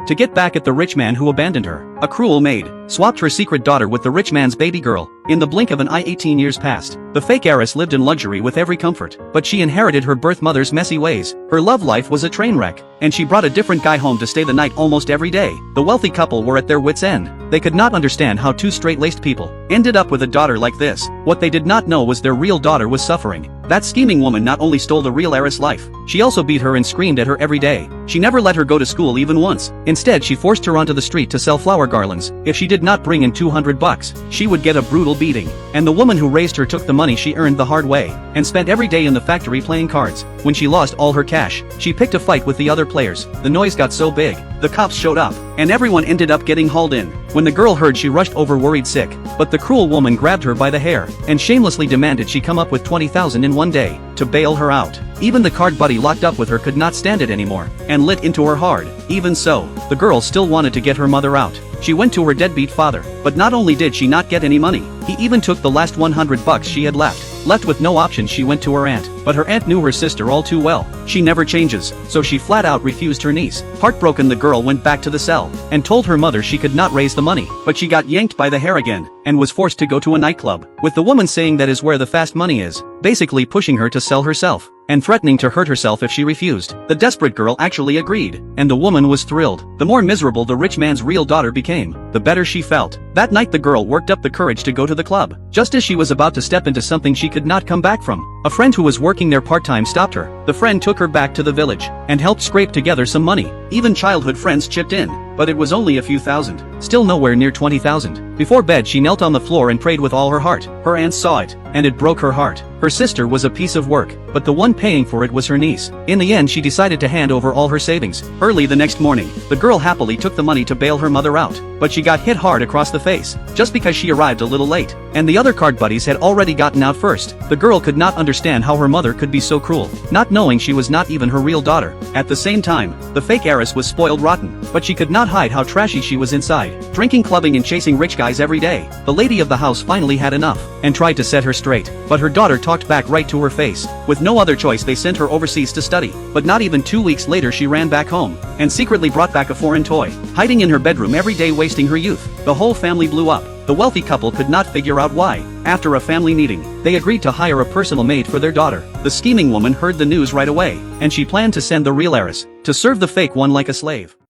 to get back at the rich man who abandoned her. A cruel maid swapped her secret daughter with the rich man's baby girl. In the blink of an eye 18 years passed. The fake heiress lived in luxury with every comfort, but she inherited her birth mother's messy ways. Her love life was a train wreck, and she brought a different guy home to stay the night almost every day. The wealthy couple were at their wits' end. They could not understand how two straight-laced people ended up with a daughter like this. What they did not know was their real daughter was suffering. That scheming woman not only stole the real heiress' life, she also beat her and screamed at her every day. She never let her go to school even once. Instead, she forced her onto the street to sell flower garlands. If she did not bring in $200, she would get a brutal beating. And the woman who raised her took the money she earned the hard way and spent every day in the factory playing cards. When she lost all her cash, she picked a fight with the other players. The noise got so big, the cops showed up, and everyone ended up getting hauled in. When the girl heard, she rushed over worried sick, but the cruel woman grabbed her by the hair and shamelessly demanded she come up with $20,000 in one day to bail her out. Even the card buddy locked up with her could not stand it anymore and lit into her hard. Even so, the girl still wanted to get her mother out. She went to her deadbeat father, but not only did she not get any money, he even took the last $100 she had left. Left with no options, she went to her aunt, but her aunt knew her sister all too well. She never changes, so she flat out refused her niece. Heartbroken, the girl went back to the cell and told her mother she could not raise the money, but she got yanked by the hair again and was forced to go to a nightclub, with the woman saying that is where the fast money is, basically pushing her to sell herself and threatening to hurt herself if she refused. The desperate girl actually agreed, and the woman was thrilled. The more miserable the rich man's real daughter became, the better she felt. That night the girl worked up the courage to go to the club. Just as she was about to step into something she could not come back from, a friend who was working there part-time stopped her. The friend took her back to the village and helped scrape together some money. Even childhood friends chipped in, but it was only a few thousand, still nowhere near 20,000. Before bed she knelt on the floor and prayed with all her heart. Her aunt saw it, and it broke her heart. Her sister was a piece of work, but the one paying for it was her niece. In the end she decided to hand over all her savings. Early the next morning, the girl happily took the money to bail her mother out, but she got hit hard across the face, just because she arrived a little late, and the other card buddies had already gotten out first. The girl could not understand how her mother could be so cruel, not knowing she was not even her real daughter. At the same time, the fake heiress was spoiled rotten, but she could not hide how trashy she was inside, drinking, clubbing and chasing rich guys every day. The lady of the house finally had enough and tried to set her straight, but her daughter talked back right to her face. With no other choice, they sent her overseas to study, but not even 2 weeks later she ran back home and secretly brought back a foreign toy, hiding in her bedroom every day, wasting her youth. The whole family blew up. The wealthy couple could not figure out why. After a family meeting, they agreed to hire a personal maid for their daughter. The scheming woman heard the news right away, and she planned to send the real heiress to serve the fake one like a slave.